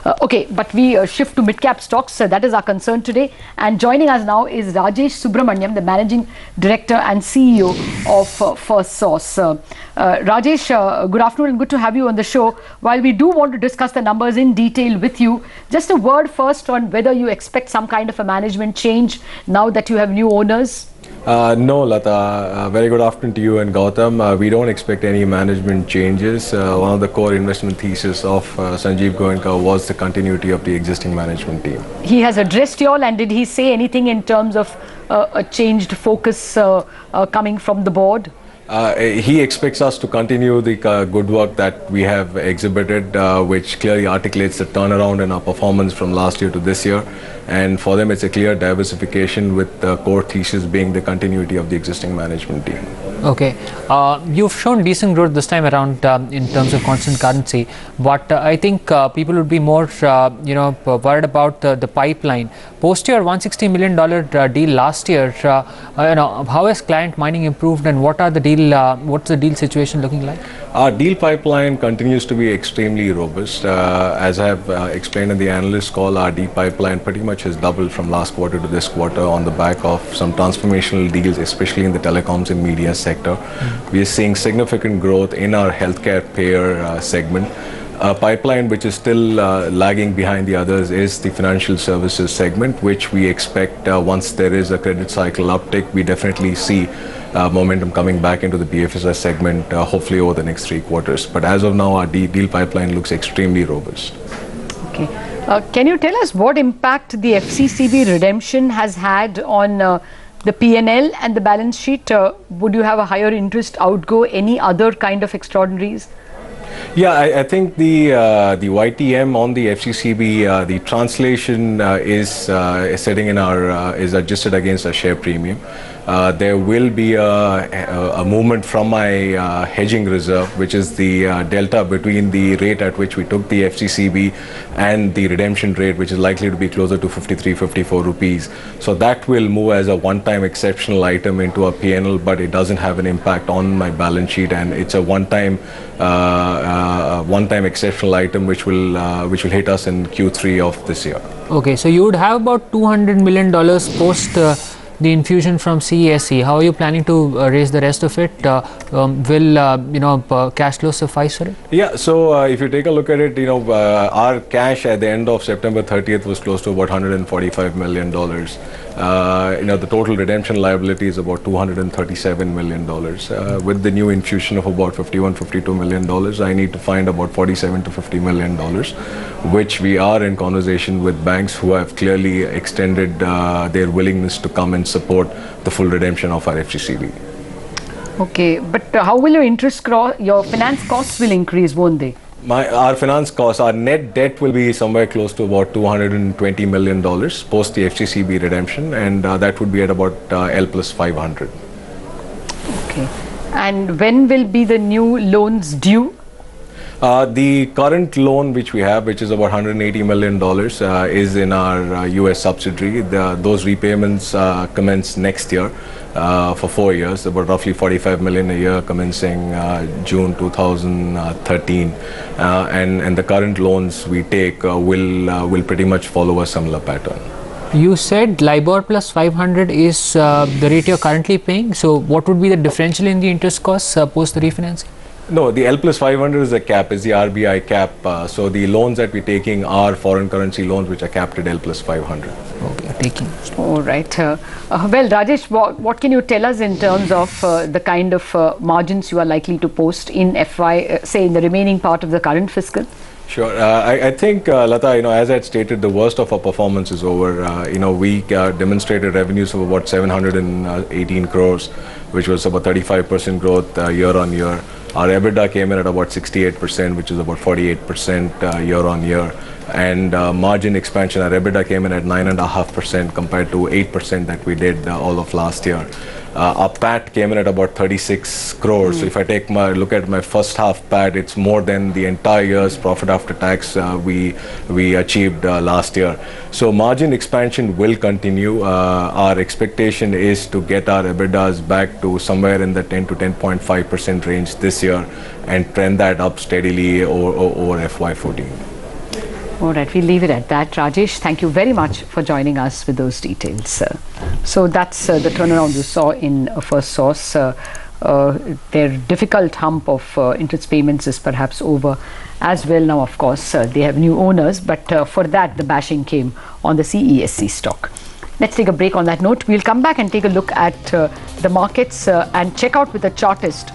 Okay, but we shift to mid-cap stocks. That is our concern today. And joining us now is Rajesh Subramaniam, the Managing Director and CEO of Firstsource. Rajesh, good afternoon and good to have you on the show. While we do want to discuss the numbers in detail with you, just a word first on whether you expect some kind of a management change now that you have new owners. No, Lata. Very good afternoon to you and Gautam. We don't expect any management changes. One of the core investment thesis of Sanjeev Goenka was the continuity of the existing management team. He has addressed you all, and did he say anything in terms of a changed focus coming from the board? He expects us to continue the good work that we have exhibited, which clearly articulates the turnaround in our performance from last year to this year. And for them, it's a clear diversification, with the core thesis being the continuity of the existing management team. Okay, you've shown decent growth this time around in terms of constant currency, but I think people would be more, worried about the pipeline. Post your $160 million deal last year, how has client mining improved, and what's the deal situation looking like? Our deal pipeline continues to be extremely robust. As I have explained in the analyst call, our deal pipeline pretty much has doubled from last quarter to this quarter on the back of some transformational deals, especially in the telecoms and media sector. We are seeing significant growth in our healthcare payer segment. A pipeline which is still lagging behind the others is the financial services segment, which we expect once there is a credit cycle uptick, we definitely see momentum coming back into the BFSI segment, hopefully over the next 3 quarters. But as of now, our deal pipeline looks extremely robust. Okay. Can you tell us what impact the FCCB redemption has had on the P&L and the balance sheet? Would you have a higher interest outgo, any other kind of extraordinaries? Yeah, I think the YTM on the FCCB, the translation is sitting in our is adjusted against a share premium. There will be a movement from my hedging reserve, which is the delta between the rate at which we took the FCCB and the redemption rate, which is likely to be closer to 53-54 rupees. So that will move as a one-time exceptional item into a P&L, but it doesn't have an impact on my balance sheet, and it's a one-time exceptional item which will hit us in Q3 of this year. Okay, so you would have about $200 million post the infusion from CESC. How are you planning to raise the rest of it? Will cash flow suffice for it? Yeah, so if you take a look at it, our cash at the end of September 30th was close to about $145 million. The total redemption liability is about $237 million. With the new infusion of about $51-52 million, I need to find about $47-50 million, which we are in conversation with banks who have clearly extended their willingness to come and support the full redemption of our FCCB. Okay, but how will your finance costs will increase, won't they? Our finance costs, our net debt will be somewhere close to about $220 million post the FCCB redemption, and that would be at about L plus 500. Okay, and when will be the new loans due? The current loan which we have, which is about $180 million, is in our US subsidiary. Those repayments commence next year for 4 years, about roughly $45 million a year, commencing June 2013. And the current loans we take will pretty much follow a similar pattern. You said LIBOR plus 500 is the rate you're currently paying. So what would be the differential in the interest costs post the refinancing? No, the L plus 500 is the cap, is the RBI cap. So the loans that we're taking are foreign currency loans which are capped at L plus 500. Okay, taking. All right. Well, Rajesh, what can you tell us in terms of the kind of margins you are likely to post in FY, say in the remaining part of the current fiscal? Sure. I think, Lata, as I had stated, the worst of our performance is over. We demonstrated revenues of about 718 crores, which was about 35% growth year on year. Our EBITDA came in at about 68%, which is about 48% year on year. And margin expansion, our EBITDA came in at 9.5% compared to 8% that we did all of last year. Our PAT came in at about 36 crores. So if I take look at my first half PAT, it's more than the entire year's profit after tax we achieved last year. So margin expansion will continue. Our expectation is to get our EBITDAs back to somewhere in the 10 to 10.5% range this year and trend that up steadily over FY14. All right, we'll leave it at that. Rajesh, thank you very much for joining us with those details. So that's the turnaround you saw in Firstsource. Their difficult hump of interest payments is perhaps over as well now. Of course, they have new owners, but for that the bashing came on the CESC stock. Let's take a break on that note. We'll come back and take a look at the markets and check out with the chartist